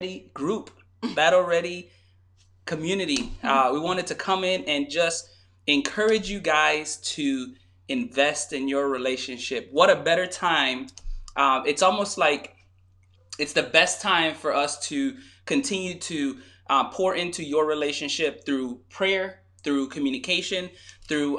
ready group, battle ready community. We wanted to come in and just encourage you guys to invest in your relationship. What a better time! It's almost like it's the best time for us to continue to pour into your relationship through prayer, through communication, through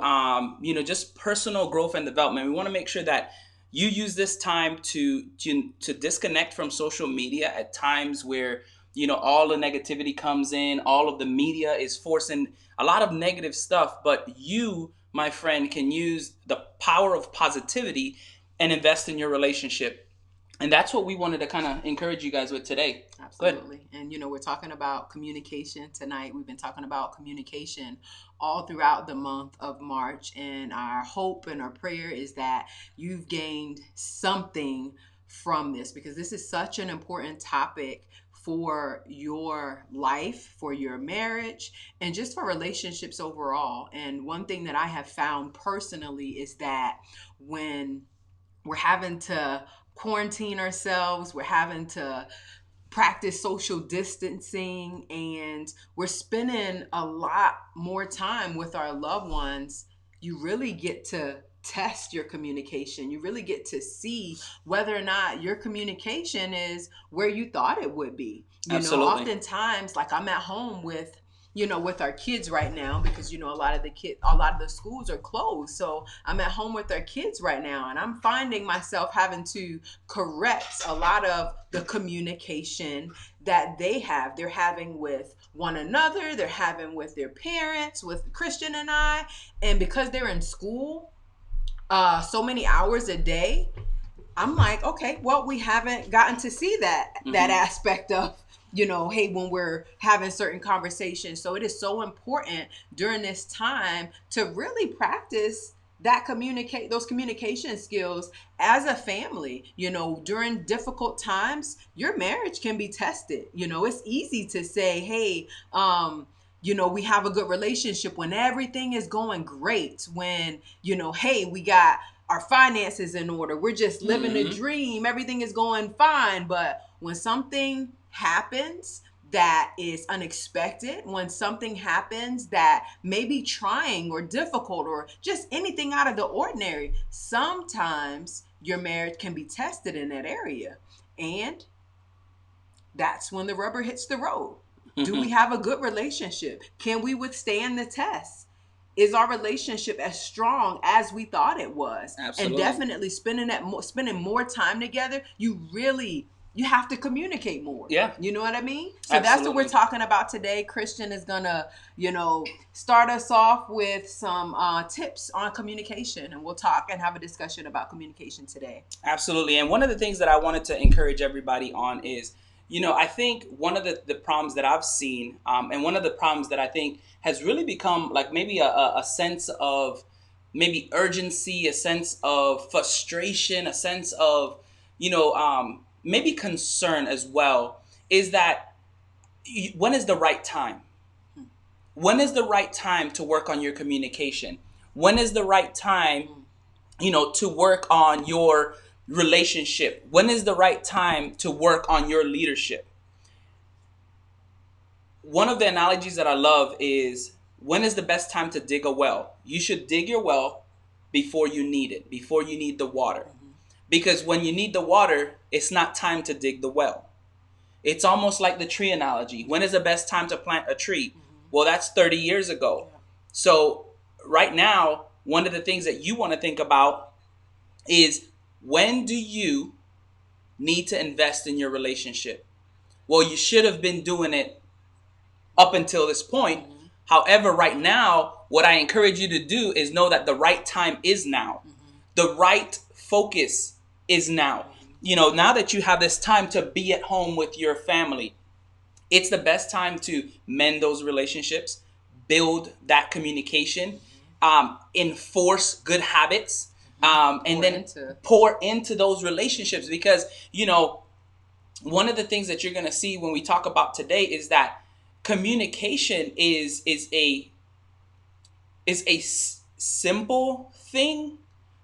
just personal growth and development. We want to make sure that you use this time to disconnect from social media at times where all the negativity comes in, all of the media is forcing a lot of negative stuff, but you, my friend, can use the power of positivity and invest in your relationship. And that's what we wanted to kind of encourage you guys with today. Absolutely. And, we're talking about communication tonight. We've been talking about communication all throughout the month of March. And our hope and our prayer is that you've gained something from this, because this is such an important topic for your life, for your marriage, and just for relationships overall. And one thing that I have found personally is that when we're having to quarantine ourselves, we're having to practice social distancing, and we're spending a lot more time with our loved ones, you really get to test your communication. You really get to see whether or not your communication is where you thought it would be. Absolutely. Oftentimes, like, I'm at home with our kids right now, because a lot of the schools are closed. So I'm at home with our kids right now, and I'm finding myself having to correct a lot of the communication that they're having with one another, they're having with their parents, with Christian and I. And because they're in school so many hours a day, I'm like, okay, well, we haven't gotten to see that aspect of, hey, when we're having certain conversations. So it is so important during this time to really practice those communication skills as a family. During difficult times, your marriage can be tested. It's easy to say, hey, we have a good relationship when everything is going great, when, hey, we got our finances in order, we're just living a dream, everything is going fine. But when something happens that is unexpected, when something happens that may be trying or difficult or just anything out of the ordinary, sometimes your marriage can be tested in that area. And that's when the rubber hits the road. Do we have a good relationship? Can we withstand the test? Is our relationship as strong as we thought it was? And Absolutely. definitely spending more time together, you have to communicate more. Yeah. You know what I mean? So that's what we're talking about today. Christian is gonna, start us off with some tips on communication, and we'll talk and have a discussion about communication today. Absolutely. And one of the things that I wanted to encourage everybody on is, I think one of the problems that I've seen, and one of the problems that I think has really become like maybe a sense of maybe urgency, a sense of frustration, a sense of, maybe concern as well, is that when is the right time? When is the right time to work on your communication? When is the right time, to work on your relationship? When is the right time to work on your leadership? One of the analogies that I love is, when is the best time to dig a well? You should dig your well before you need it, before you need the water. Because when you need the water, it's not time to dig the well. It's almost like the tree analogy. When is the best time to plant a tree? Well, that's 30 years ago. So, right now, one of the things that you want to think about is, when do you need to invest in your relationship? Well, you should have been doing it up until this point. However, right now, what I encourage you to do is know that the right time is now. The right focus is now. Now that you have this time to be at home with your family, it's the best time to mend those relationships, build that communication, enforce good habits, and then pour into those relationships. Because one of the things that you're going to see when we talk about today is that communication is a simple thing,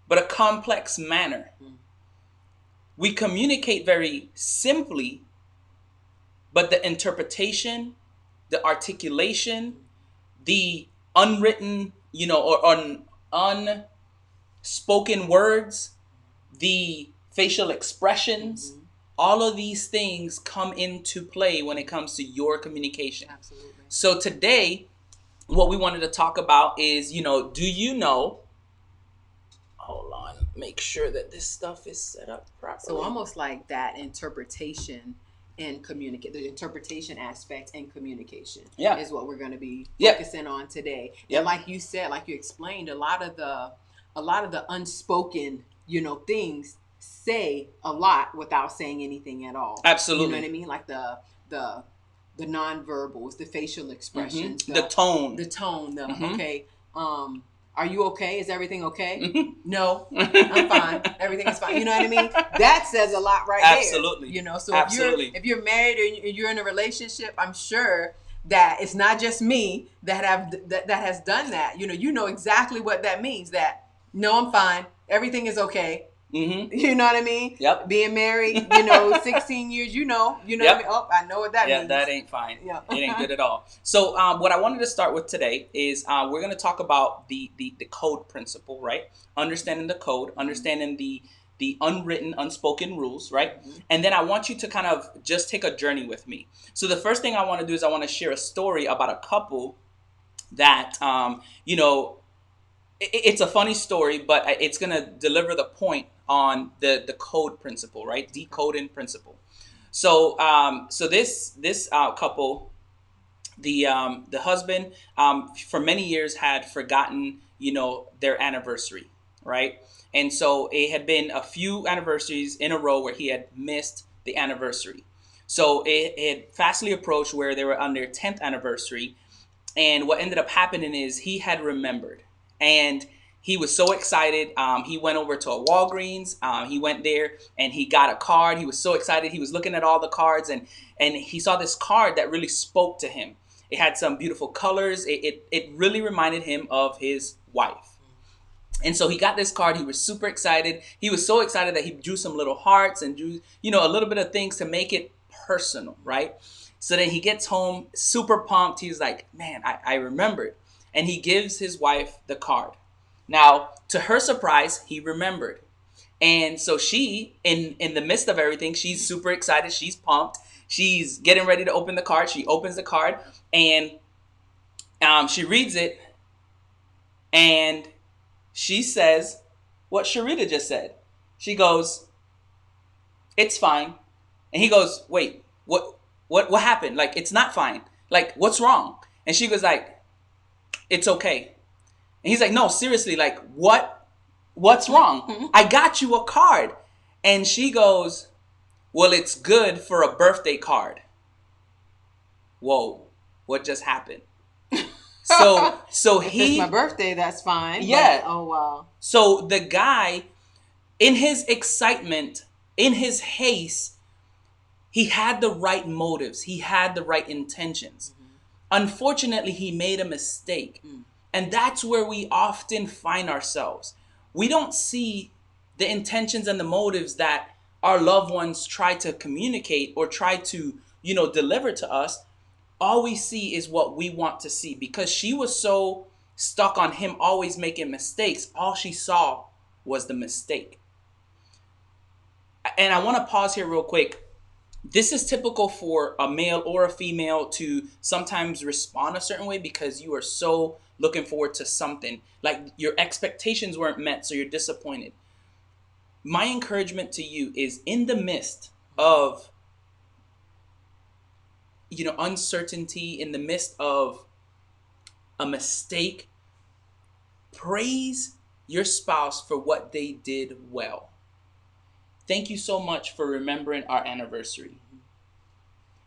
but a complex manner. We communicate very simply, but the interpretation, the articulation, the unwritten, or unspoken words, the facial expressions, Mhm. all of these things come into play when it comes to your communication. Absolutely. So today, what we wanted to talk about is, do you know? Hold on, make sure that this stuff is set up So properly. almost like that interpretation and communicate the interpretation aspect and communication Yeah. is what we're going to be Yep. focusing on today. Yep. And like you said, like you explained, a lot of the unspoken, things say a lot without saying anything at all. Absolutely. You know what I mean? Like the nonverbals, the facial expressions, The tone. the tone, Mhm. okay, are you okay? Is everything okay? Mhm. No, I'm fine. Everything is fine. You know what I mean? That says a lot right Absolutely. there. So Absolutely. if you're married or you're in a relationship, I'm sure that it's not just me that has done that. You know exactly what that means. That no, I'm fine. Everything is okay. Mm-hmm. You know what I mean? Yep. Being married, 16 years, you know Yep. what I mean? Oh, I know what that Yeah, means. that ain't fine. Yeah. It ain't good at all. So, what I wanted to start with today is we're going to talk about the code principle, right? Understanding the code, understanding the unwritten, unspoken rules, right? Mhm. And then I want you to kind of just take a journey with me. So, the first thing I want to do is I want to share a story about a couple that, it's a funny story, but it's going to deliver the point on the code principle, right? Decoding principle. So this couple, the husband, for many years had forgotten, their anniversary, right? And so it had been a few anniversaries in a row where he had missed the anniversary. So it had fastly approached where they were on their 10th anniversary, and what ended up happening is he had remembered, and he was so excited. He went over to a Walgreens. He went there and he got a card. He was so excited. He was looking at all the cards, and he saw this card that really spoke to him. It had some beautiful colors. It really reminded him of his wife. And so he got this card. He was super excited. He was so excited that he drew some little hearts and drew, a little bit of things to make it personal, right? So then he gets home super pumped. He's like, man, I remembered. And he gives his wife the card. Now, to her surprise, he remembered. And so she, in the midst of everything, she's super excited. She's pumped. She's getting ready to open the card. She opens the card and she reads it, and she says what Sharita just said. She goes, "It's fine." And he goes, "Wait, what happened? Like, it's not fine. Like, what's wrong?" And she goes like, "It's okay." And he's like, "No, seriously, like, what's wrong? I got you a card." And she goes, "Well, it's good for a birthday card." Whoa, what just happened? So If he, it's my birthday, that's fine. Yeah. But, oh wow. so the guy, in his excitement, in his haste, he had the right motives. He had the right intentions. Unfortunately, he made a mistake. And that's where we often find ourselves. We don't see the intentions and the motives that our loved ones try to communicate or try to, deliver to us. All we see is what we want to see, because she was so stuck on him always making mistakes. All she saw was the mistake. And I want to pause here real quick. This is typical for a male or a female to sometimes respond a certain way because you are so looking forward to something. Like, your expectations weren't met, so you're disappointed. My encouragement to you is, in the midst of uncertainty, in the midst of a mistake, praise your spouse for what they did well. Thank you so much for remembering our anniversary.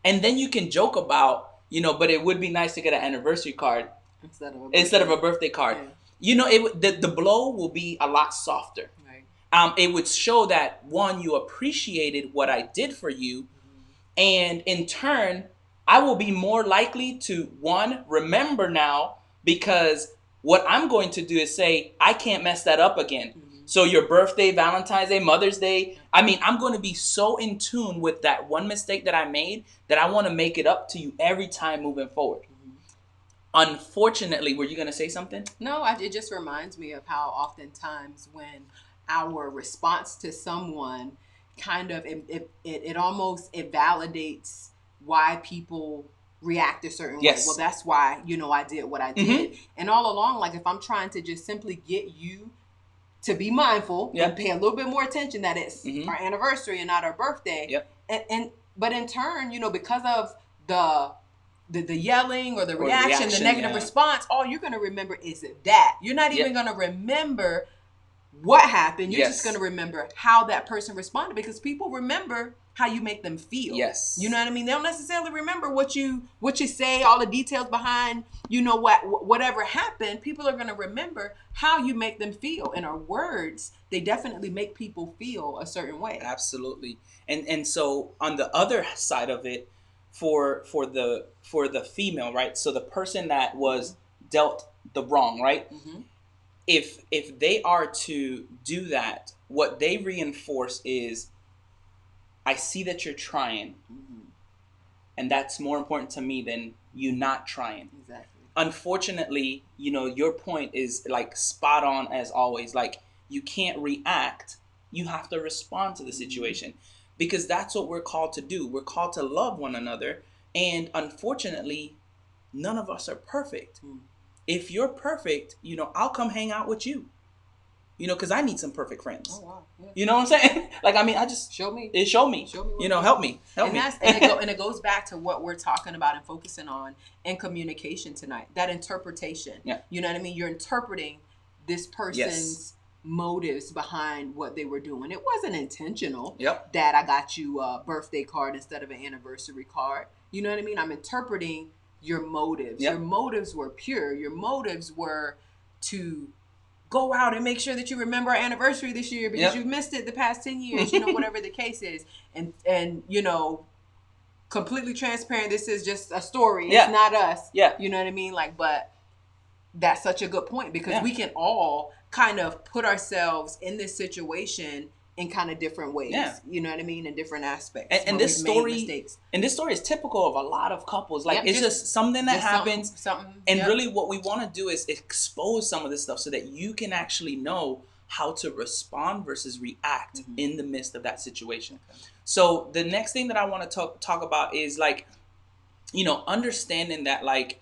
And then you can joke about, but it would be nice to get an anniversary card instead of a birthday card. Yeah. The blow will be a lot softer. Right. It would show that, one, you appreciated what I did for you, and in turn, I will be more likely to, one, remember now, because what I'm going to do is say, I can't mess that up again. So your birthday, Valentine's Day, Mother's Day. I mean, I'm going to be so in tune with that one mistake that I made that I want to make it up to you every time moving forward. Unfortunately, were you going to say something? No, it just reminds me of how oftentimes when our response to someone kind of it almost it validates why people react a certain way. Yes. Well, that's why, I did what I did. And all along, like if I'm trying to just simply get you to be mindful and pay a little bit more attention that it's our anniversary and not our birthday. Yep. But in turn, because of the yelling or the reaction, the negative response, all you're going to remember is that. You're not even going to remember what happened. You're just going to remember how that person responded, because people remember how you make them feel. Yes. You know what I mean? They don't necessarily remember what you say, all the details behind, whatever happened. People are going to remember how you make them feel. And our words, they definitely make people feel a certain way. Absolutely. And so on the other side of it, for the female, right? So the person that was dealt the wrong, right? Mm-hmm. If they are to do that, what they reinforce is, I see that you're trying, and that's more important to me than you not trying. Exactly. Unfortunately, your point is like spot on as always. Like, you can't react, you have to respond to the situation, because that's what we're called to do. We're called to love one another, and unfortunately, none of us are perfect. If you're perfect, I'll come hang out with you. Because I need some perfect friends. Oh, wow. Yeah. You know what I'm saying? Like, I mean, I just... Show me. Show me. Help me. And it goes back to what we're talking about and focusing on in communication tonight. That interpretation. Yeah. You know what I mean? You're interpreting this person's motives behind what they were doing. It wasn't intentional. Yep. That I got you a birthday card instead of an anniversary card. You know what I mean? I'm interpreting your motives. Yep. Your motives were pure. Your motives were to go out and make sure that you remember our anniversary this year because you've missed it the past 10 years, whatever the case is. And completely transparent, this is just a story. It's not us. Yeah. You know what I mean? Like, but that's such a good point, because we can all kind of put ourselves in this situation in kind of different ways. Yeah. You know what I mean? In different aspects. And this story is typical of a lot of couples. Like, it's just something that happens. And really what we want to do is expose some of this stuff so that you can actually know how to respond versus react in the midst of that situation. Okay. So the next thing that I want to talk about is, like, understanding that, like,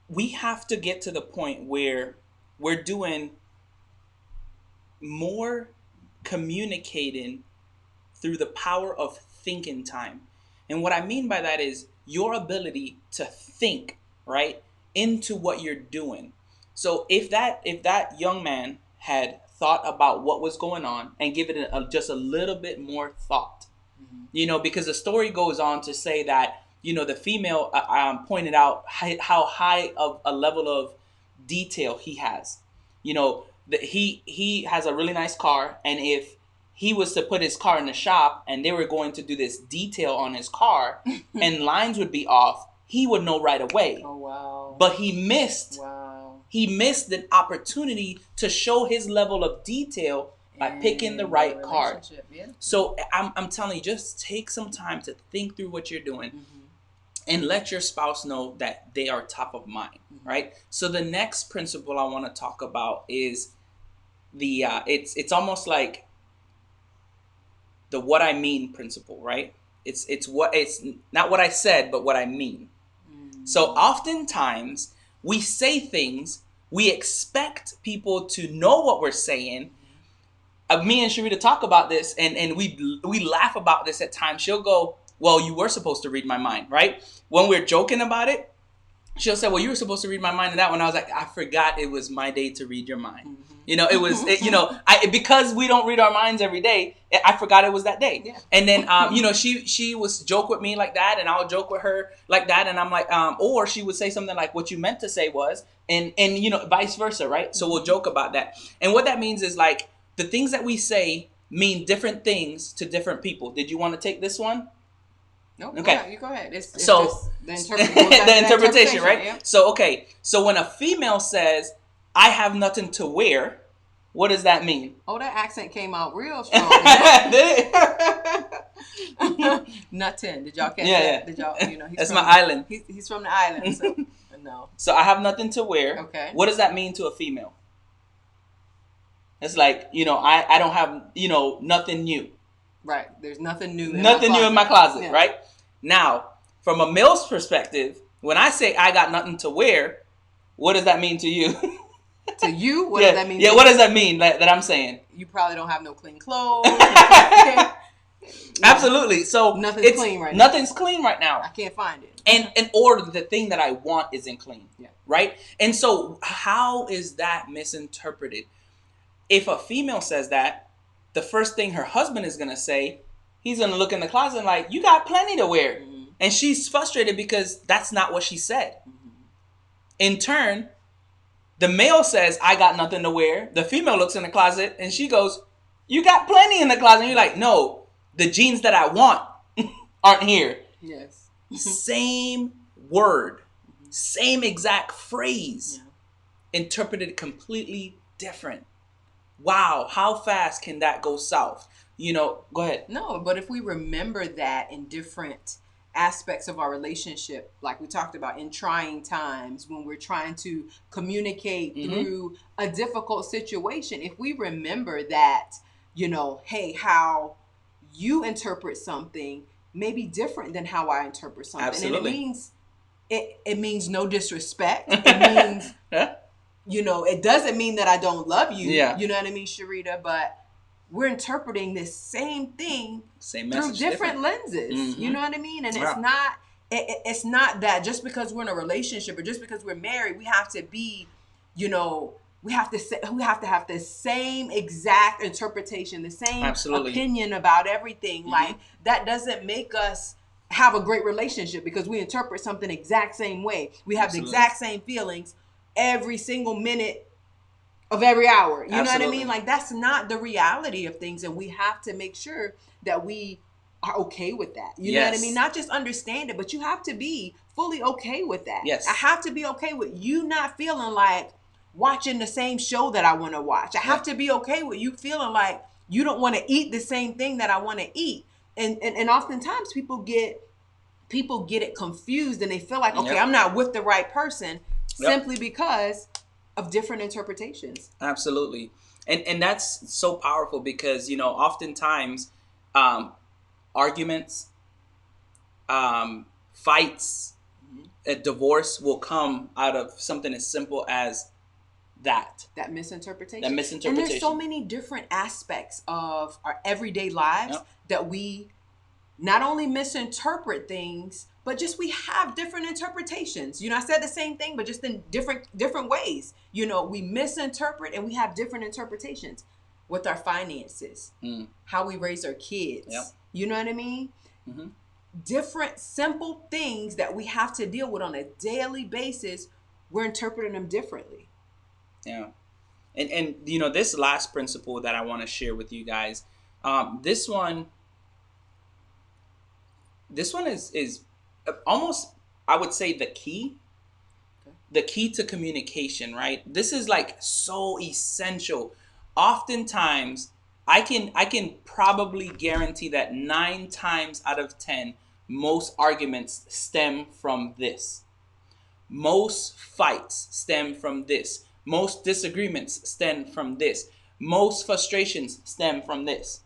we have to get to the point where we're doing more communicating through the power of thinking time. And what I mean by that is your ability to think, right, into what you're doing. So if that young man had thought about what was going on and give it just a little bit more thought, because the story goes on to say that, the female pointed out how high of a level of detail he has. He has a really nice car, and if he was to put his car in the shop and they were going to do this detail on his car and lines would be off, he would know right away. Oh, wow. But he missed the opportunity to show his level of detail by picking the right card. Yeah. So I'm telling you, just take some time to think through what you're doing and let your spouse know that they are top of mind, right? So the next principle I want to talk about is the it's almost like the what I mean principle, right? It's not what I said, but what I mean. So oftentimes we say things, we expect people to know what we're saying. Me and Sharita talk about this, and we laugh about this at times. She'll go, well, you were supposed to read my mind, right? When we're joking about it, she'll say, well, you were supposed to read my mind in that one. I was like, I forgot it was my day to read your mind. Because we don't read our minds every day, I forgot it was that day. Yeah. And then, she was joke with me like that, and I'll joke with her like that. And I'm like, or she would say something like, what you meant to say was, and vice versa, right? So we'll joke about that. And what that means is, like, the things that we say mean different things to different people. Did you want to take this one? No, okay. Yeah, you go ahead. It's the interpretation, right? Yeah. So, okay. So when a female says, I have nothing to wear, what does that mean? Oh, that accent came out real strong. Nothing. Did y'all catch that? Did y'all? He's That's from, my island. He's from the island, so no. So I have nothing to wear. Okay. What does that mean to a female? It's like, I don't have, nothing new. Right. There's nothing new. Nothing new in my closet, yeah. right? Now, from a male's perspective, when I say I got nothing to wear, what does that mean to you? To you? What does that mean? Yeah, what does that mean that I'm saying? You probably don't have no clean clothes. Absolutely. So nothing's clean right now. Nothing's clean right now. I can't find it. And or the thing that I want isn't clean. Yeah. Right? And so how is that misinterpreted? If a female says that, the first thing her husband is going to say, he's going to look in the closet and like, you got plenty to wear. Mm-hmm. And she's frustrated because that's not what she said. Mm-hmm. In turn, the male says, I got nothing to wear. The female looks in the closet and she goes, you got plenty in the closet. And you're like, no, the jeans that I want aren't here. Yes. Same word, same exact phrase, interpreted completely different. Wow, how fast can that go south? Go ahead. No, but if we remember that in different aspects of our relationship, like we talked about in trying times when we're trying to communicate through a difficult situation, if we remember that, hey, how you interpret something may be different than how I interpret something. Absolutely. And it means no disrespect. It means it doesn't mean that I don't love you. Yeah. You know what I mean, Sharita? But we're interpreting this same thing through different lenses. Mm-hmm. You know what I mean? And it's not that just because we're in a relationship or just because we're married, we have to be, we have to have the same exact interpretation, the same opinion about everything. Mm-hmm. Like that doesn't make us have a great relationship because we interpret something exact same way. We have the exact same feelings every single minute of every hour. You know what I mean? Like that's not the reality of things. And we have to make sure that we are okay with that. You know what I mean? Not just understand it, but you have to be fully okay with that. Yes. I have to be okay with you not feeling like watching the same show that I want to watch. I have to be okay with you feeling like you don't want to eat the same thing that I want to eat. And oftentimes people get it confused and they feel like, okay, I'm not with the right person simply because of different interpretations. Absolutely. And that's so powerful because, oftentimes arguments, fights, a divorce will come out of something as simple as that misinterpretation. And there's so many different aspects of our everyday lives that we not only misinterpret things, but just we have different interpretations. I said the same thing, but just in different ways. We misinterpret and we have different interpretations with our finances, how we raise our kids. Yep. You know what I mean? Mm-hmm. Different simple things that we have to deal with on a daily basis, we're interpreting them differently. Yeah. And this last principle that I want to share with you guys, this one is almost, I would say, the key to communication, right? This is like so essential. Oftentimes, I can probably guarantee that 9 times out of 10, most arguments stem from this. Most fights stem from this. Most disagreements stem from this. Most frustrations stem from this.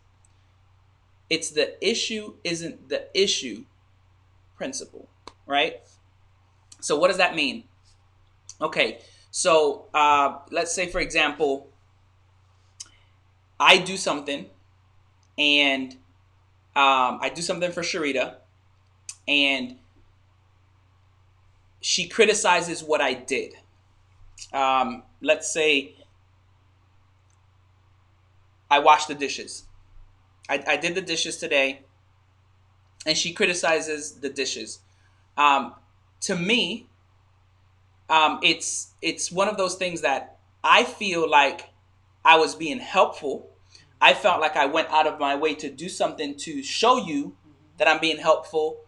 It's the issue isn't the issue principle, right? So what does that mean? Okay, so let's say, for example, I do something and I do something for Sharita and she criticizes what I did. Let's say I washed the dishes. I did the dishes today and she criticizes the dishes. To me, it's one of those things that I feel like I was being helpful. I felt like I went out of my way to do something to show you that I'm being helpful,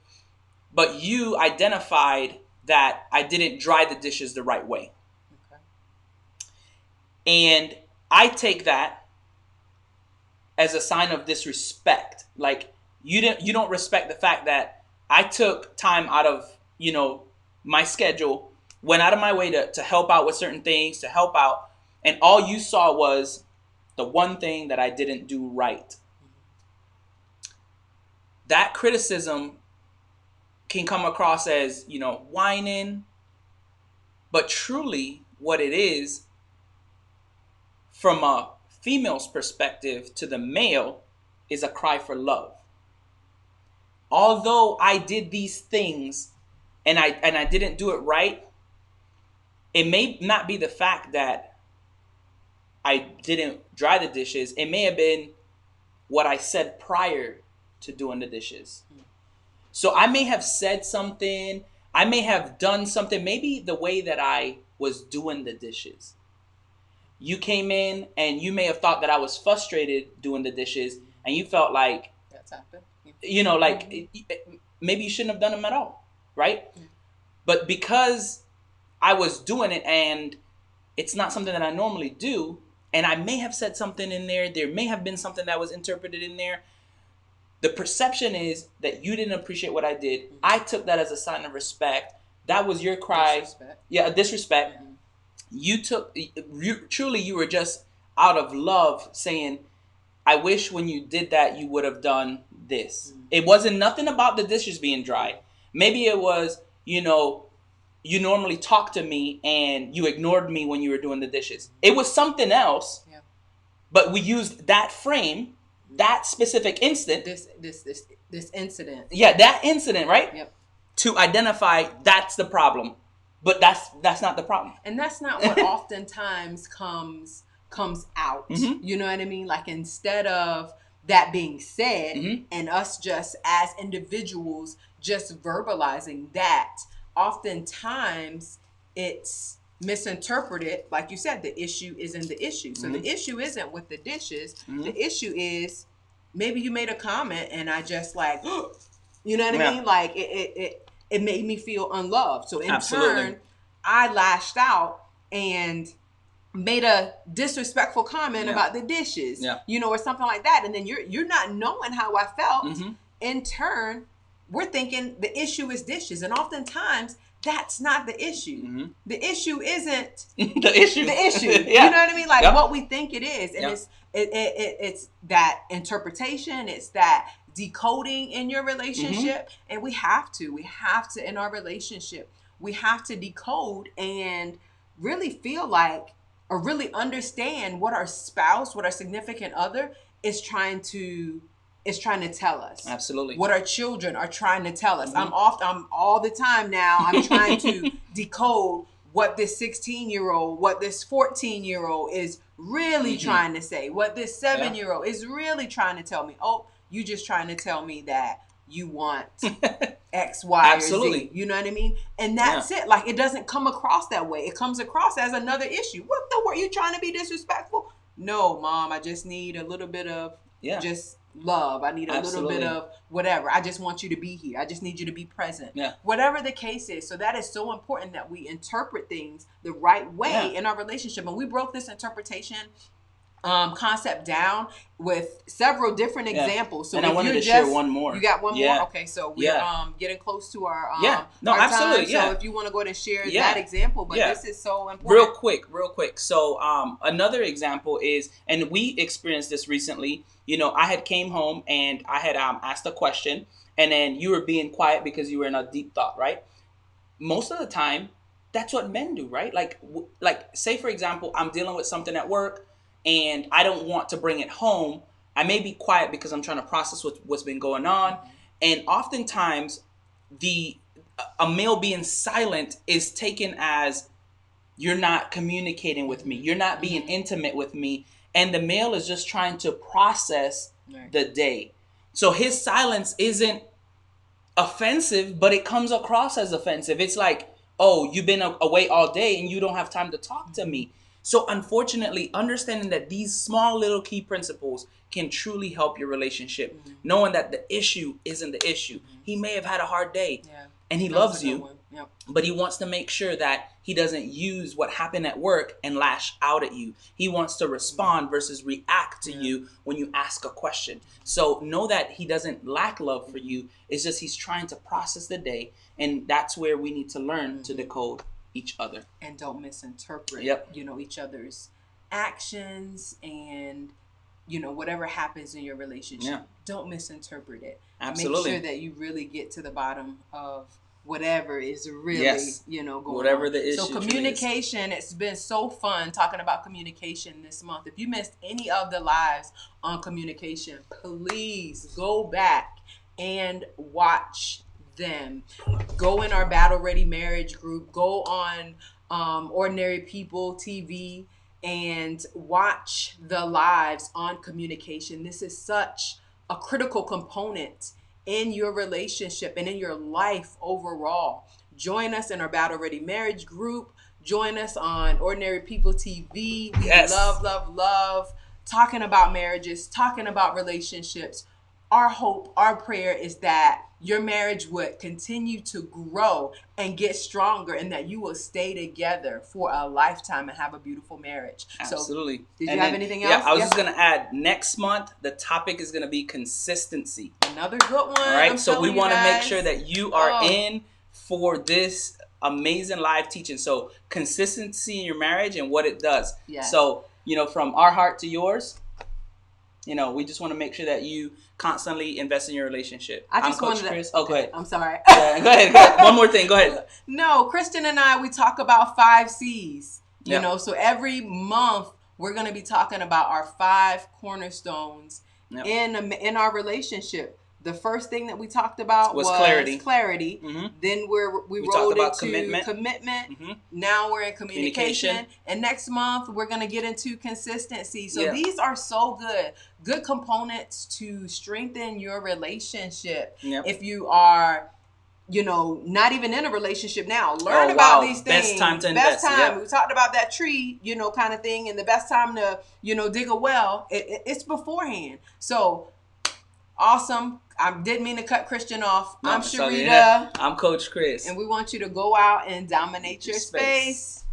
but you identified that I didn't dry the dishes the right way. Okay. And I take that as a sign of disrespect. Like you don't respect the fact that I took time out of, my schedule, went out of my way to help out with certain things, to help out, and all you saw was the one thing that I didn't do right. That criticism can come across as, whining, but truly what it is, from a female's perspective to the male, is a cry for love. Although I did these things and I didn't do it right, it may not be the fact that I didn't dry the dishes. It may have been what I said prior to doing the dishes. So I may have said something, I may have done something, maybe the way that I was doing the dishes. You came in and you may have thought that I was frustrated doing the dishes, and you felt like, That's happened. maybe you shouldn't have done them at all, right? But because I was doing it and it's not something that I normally do, and I may have said something in there may have been something that was interpreted in there, the perception is that you didn't appreciate what I did. I took that as a sign of respect. That was your cry. Disrespect. Yeah, a disrespect. Truly you were just out of love saying, I wish when you did that you would have done this. It wasn't nothing about the dishes being dry. Maybe it was, you normally talk to me and you ignored me when you were doing the dishes. It was something else. Yeah. But we used that frame, that specific instant. This incident. Yeah, that incident, right? Yep. To identify that's the problem. But that's not the problem. And that's not what oftentimes comes out. Mm-hmm. You know what I mean? Like, instead of that being said, Mm-hmm. and us just as individuals just verbalizing that, oftentimes it's misinterpreted. Like you said, the issue isn't the issue. So the issue isn't with the dishes. The issue is maybe you made a comment and I just like, you know what I mean? Like it made me feel unloved. So in turn, I lashed out and made a disrespectful comment about the dishes, or something like that. And then you're not knowing how I felt. In turn, we're thinking the issue is dishes. And oftentimes that's not the issue. The issue isn't the issue. The issue. Yeah. You know what I mean? Like what we think it is. And it's that interpretation. It's that decoding in your relationship. And we have to in our relationship, we have to decode and really feel like, or really understand what our spouse, what our significant other is trying to tell us. Absolutely. What our children are trying to tell us. I'm all the time now, I'm trying to decode what this 16-year-old, what this 14-year-old is really trying to say, what this 7-year-old is really trying to tell me. Oh, you just trying to tell me that you want X, Y, or Z. You know what I mean? And that's it. Like, it doesn't come across that way. It comes across as another issue. What the were you trying to be disrespectful? No, Mom, I just need a little bit of just love. I need a little bit of whatever. I just want you to be here. I just need you to be present. Whatever the case is. So that is so important that we interpret things the right way in our relationship. And we broke this interpretation concept down with several different examples. So and I wanted to share one more. You got one more? Okay, so we're getting close to our our absolutely. time. So if you want to go ahead and share that example, but this is so important. Real quick. So another example is, and we experienced this recently. I had came home and I had asked a question, and then you were being quiet because you were in a deep thought, right? Most of the time, that's what men do, right? Like say for example, I'm dealing with something at work, and I don't want to bring it home. I may be quiet because I'm trying to process what's been going on. And oftentimes, a male being silent is taken as you're not communicating with me. You're not being intimate with me. And the male is just trying to process the day. So his silence isn't offensive, but it comes across as offensive. It's like, oh, you've been away all day and you don't have time to talk to me. So unfortunately, understanding that these small little key principles can truly help your relationship, knowing that the issue isn't the issue. He may have had a hard day, Yeah. and he That was a loves good you, one. Yep. but he wants to make sure that he doesn't use what happened at work and lash out at you. He wants to respond versus react to you when you ask a question. So know that he doesn't lack love for you. It's just he's trying to process the day, and that's where we need to learn to decode each other. And don't misinterpret, Yep. each other's actions, and whatever happens in your relationship. Yeah. Don't misinterpret it. Absolutely. Make sure that you really get to the bottom of whatever is really Yes. going Whatever on. the issue So truly is. communication, it's been so fun talking about communication this month. If you missed any of the lives on communication, please go back and watch them. Go in our Battle Ready Marriage group, go on Ordinary People TV, and watch the lives on communication. This is such a critical component in your relationship and in your life overall. Join us in our Battle Ready Marriage group. Join us on Ordinary People TV. We Yes. love talking about marriages, talking about relationships. Our hope, our prayer is that your marriage would continue to grow and get stronger, and that you will stay together for a lifetime and have a beautiful marriage. Absolutely. So, did you And have then, anything Yeah, else? I was just going to add, next month, the topic is going to be consistency. Another good one. All right. I'm So we telling you want to make guys. sure that you are Oh. in for this amazing live teaching. So consistency in your marriage and what it does. Yes. So, from our heart to yours, we just want to make sure that you constantly invest in your relationship. I just I'm Coach wanted to- Chris. Oh, go ahead. I'm sorry. Yeah, go ahead. One more thing. Go ahead. No, Kristen and I, we talk about 5 C's. Yep. So every month we're going to be talking about our 5 cornerstones Yep. in our relationship. The first thing that we talked about was clarity. Mhm. Then we talked rolled about into commitment. Mhm. Now we're in communication. Communication. And next month we're going to get into consistency. So Yeah. these are so good components to strengthen your relationship. Yep. If you are not even in a relationship now, learn Oh, about wow. these things. Best time to invest, Best time. yeah. We talked about that tree, kind of thing, and the best time to, dig a well. It's beforehand. So awesome. I didn't mean to cut Christian off. No, I'm so, Sharita, yeah. I'm Coach Chris. and we want you to go out and dominate your space.